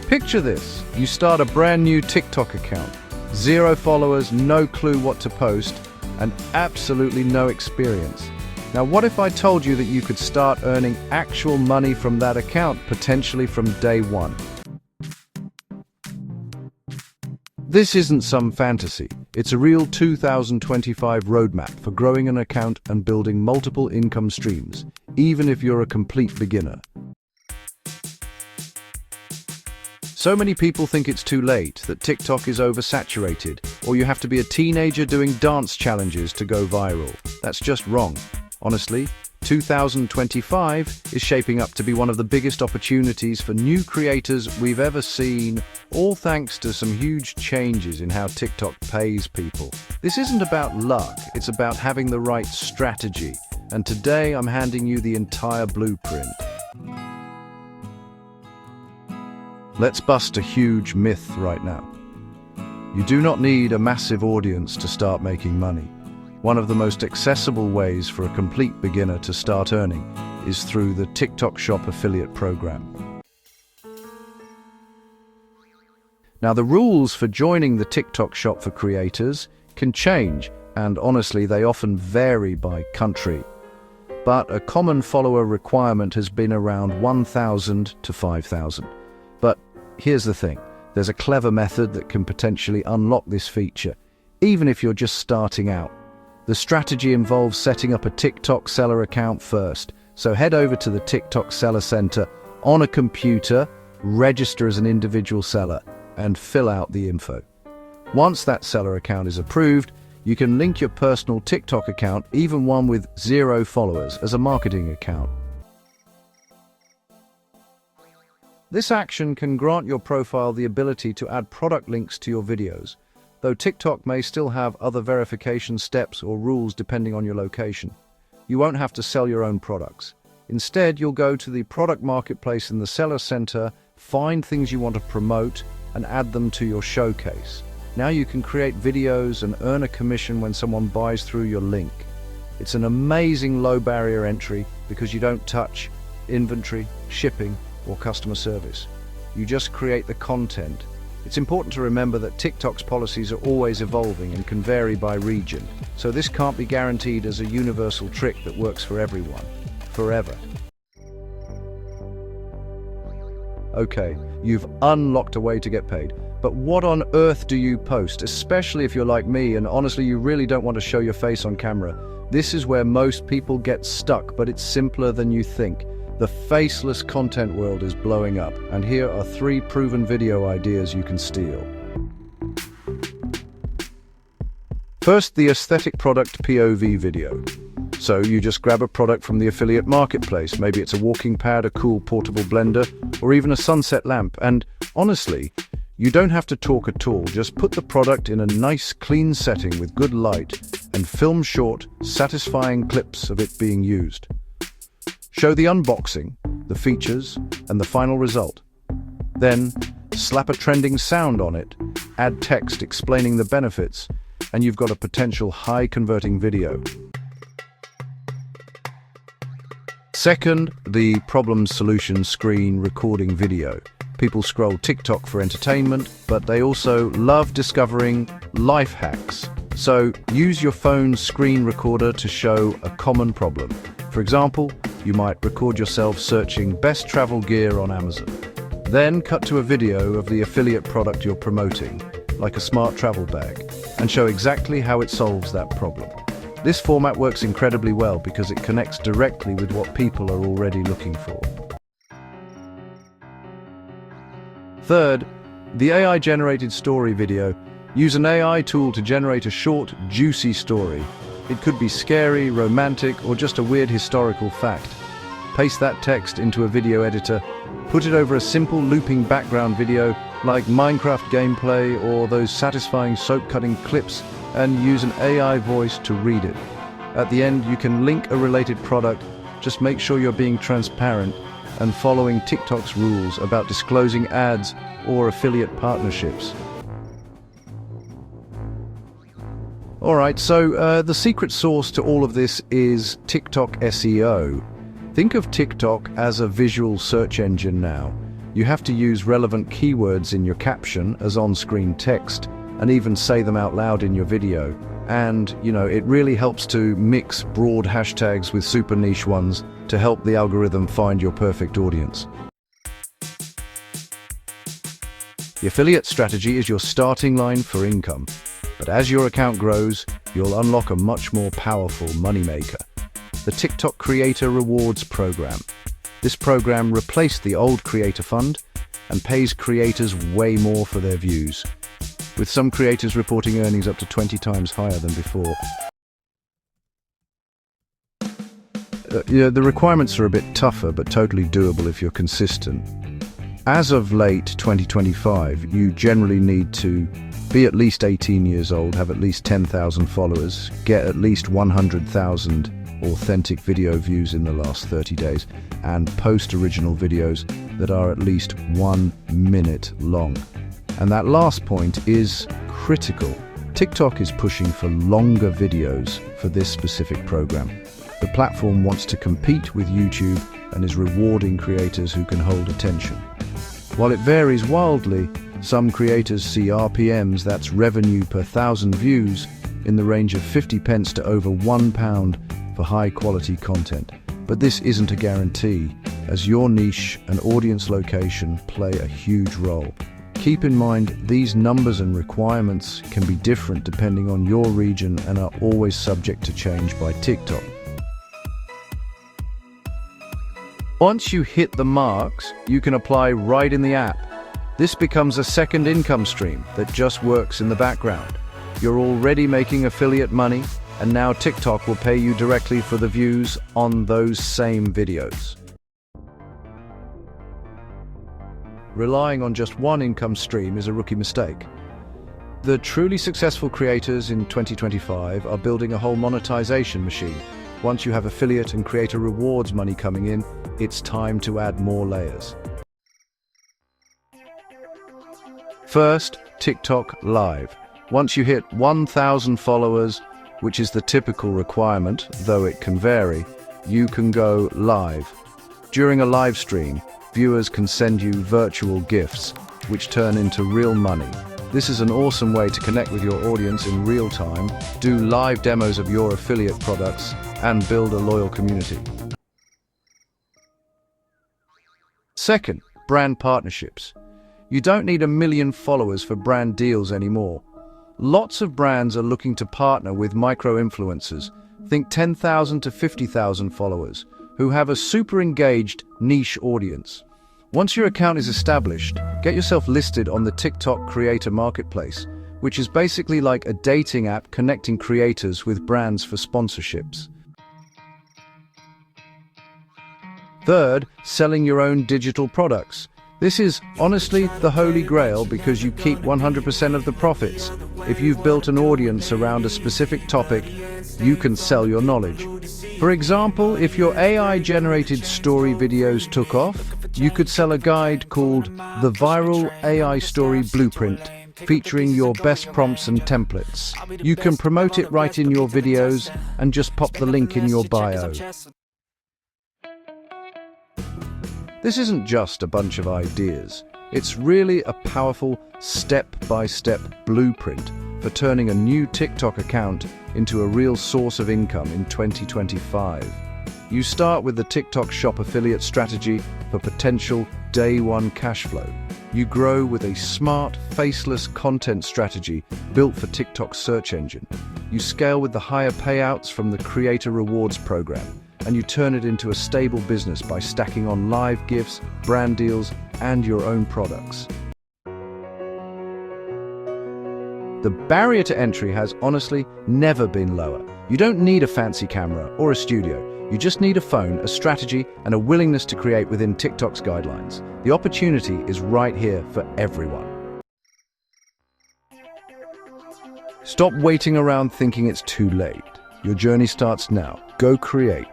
Picture this, you start a brand new TikTok account, 0 followers, no clue what to post, and absolutely no experience. Now what if I told you that you could start earning actual money from that account, potentially from day one? This isn't some fantasy. It's a real 2025 roadmap for growing an account and building multiple income streams, even if you're a complete beginner. So many people think it's too late, that TikTok is oversaturated, or you have to be a teenager doing dance challenges to go viral. That's just wrong. Honestly, 2025 is shaping up to be one of the biggest opportunities for new creators we've ever seen, all thanks to some huge changes in how TikTok pays people. This isn't about luck, it's about having the right strategy. And today I'm handing you the entire blueprint. Let's bust a huge myth right now. You do not need a massive audience to start making money. One of the most accessible ways for a complete beginner to start earning is through the TikTok Shop affiliate program. Now, the rules for joining the TikTok Shop for creators can change, and honestly, they often vary by country. But a common follower requirement has been around 1,000 to 5,000. But here's the thing, there's a clever method that can potentially unlock this feature, even if you're just starting out. The strategy involves setting up a TikTok seller account first. So head over to the TikTok Seller Center on a computer, register as an individual seller, and fill out the info. Once that seller account is approved, you can link your personal TikTok account, even one with 0 followers, as a marketing account. This action can grant your profile the ability to add product links to your videos, though TikTok may still have other verification steps or rules depending on your location. You won't have to sell your own products. Instead, you'll go to the product marketplace in the Seller Center, find things you want to promote, and add them to your showcase. Now you can create videos and earn a commission when someone buys through your link. It's an amazing low barrier entry because you don't touch inventory, shipping, or customer service. You just create the content. It's important to remember that TikTok's policies are always evolving and can vary by region, so this can't be guaranteed as a universal trick that works for everyone, forever. Okay, you've unlocked a way to get paid, but what on earth do you post, especially if you're like me and honestly you really don't want to show your face on camera? This is where most people get stuck, but it's simpler than you think. The faceless content world is blowing up, and here are 3 proven video ideas you can steal. First, the aesthetic product POV video. So you just grab a product from the affiliate marketplace, maybe it's a walking pad, a cool portable blender, or even a sunset lamp, and honestly, you don't have to talk at all, just put the product in a nice clean setting with good light, and film short, satisfying clips of it being used. Show the unboxing, the features, and the final result. Then, slap a trending sound on it, add text explaining the benefits, and you've got a potential high-converting video. Second, the problem-solution screen recording video. People scroll TikTok for entertainment, but they also love discovering life hacks. So, use your phone's screen recorder to show a common problem. For example, you might record yourself searching best travel gear on Amazon. Then cut to a video of the affiliate product you're promoting, like a smart travel bag, and show exactly how it solves that problem. This format works incredibly well because it connects directly with what people are already looking for. Third, the AI-generated story video. Use an AI tool to generate a short, juicy story. It could be scary, romantic, or just a weird historical fact. Paste that text into a video editor, put it over a simple looping background video like Minecraft gameplay or those satisfying soap-cutting clips, and use an AI voice to read it. At the end, you can link a related product. Just make sure you're being transparent and following TikTok's rules about disclosing ads or affiliate partnerships. Alright, so the secret sauce to all of this is TikTok SEO. Think of TikTok as a visual search engine now. You have to use relevant keywords in your caption as on-screen text, and even say them out loud in your video. And, it really helps to mix broad hashtags with super niche ones to help the algorithm find your perfect audience. The affiliate strategy is your starting line for income. But as your account grows, you'll unlock a much more powerful moneymaker: the TikTok Creator Rewards Program. This program replaced the old Creator Fund and pays creators way more for their views, with some creators reporting earnings up to 20 times higher than before. The requirements are a bit tougher, but totally doable if you're consistent. As of late 2025, you generally need to be at least 18 years old, have at least 10,000 followers, get at least 100,000 authentic video views in the last 30 days, and post original videos that are at least 1 minute long. And that last point is critical. TikTok is pushing for longer videos for this specific program. The platform wants to compete with YouTube and is rewarding creators who can hold attention. While it varies wildly, some creators see RPMs, that's revenue per 1,000 views, in the range of 50 pence to over £1 for high-quality content. But this isn't a guarantee, as your niche and audience location play a huge role. Keep in mind, these numbers and requirements can be different depending on your region and are always subject to change by TikTok. Once you hit the marks, you can apply right in the app. This becomes a second income stream that just works in the background. You're already making affiliate money, and now TikTok will pay you directly for the views on those same videos. Relying on just one income stream is a rookie mistake. The truly successful creators in 2025 are building a whole monetization machine. Once you have affiliate and creator rewards money coming in, it's time to add more layers. First, TikTok Live. Once you hit 1,000 followers, which is the typical requirement, though it can vary, you can go live. During a live stream, viewers can send you virtual gifts, which turn into real money. This is an awesome way to connect with your audience in real time, do live demos of your affiliate products, and build a loyal community. Second, brand partnerships. You don't need 1 million followers for brand deals anymore. Lots of brands are looking to partner with micro-influencers, think 10,000 to 50,000 followers, who have a super engaged niche audience. Once your account is established, get yourself listed on the TikTok Creator Marketplace, which is basically like a dating app connecting creators with brands for sponsorships. Third, selling your own digital products. This is honestly the holy grail because you keep 100% of the profits. If you've built an audience around a specific topic, you can sell your knowledge. For example, if your AI-generated story videos took off, you could sell a guide called The Viral AI Story Blueprint, featuring your best prompts and templates. You can promote it right in your videos and just pop the link in your bio. This isn't just a bunch of ideas. It's really a powerful step-by-step blueprint for turning a new TikTok account into a real source of income in 2025. You start with the TikTok Shop affiliate strategy for potential day-one cash flow. You grow with a smart, faceless content strategy built for TikTok's search engine. You scale with the higher payouts from the Creator Rewards Program, and you turn it into a stable business by stacking on live gifts, brand deals, and your own products. The barrier to entry has honestly never been lower. You don't need a fancy camera or a studio. You just need a phone, a strategy, and a willingness to create within TikTok's guidelines. The opportunity is right here for everyone. Stop waiting around thinking it's too late. Your journey starts now. Go create.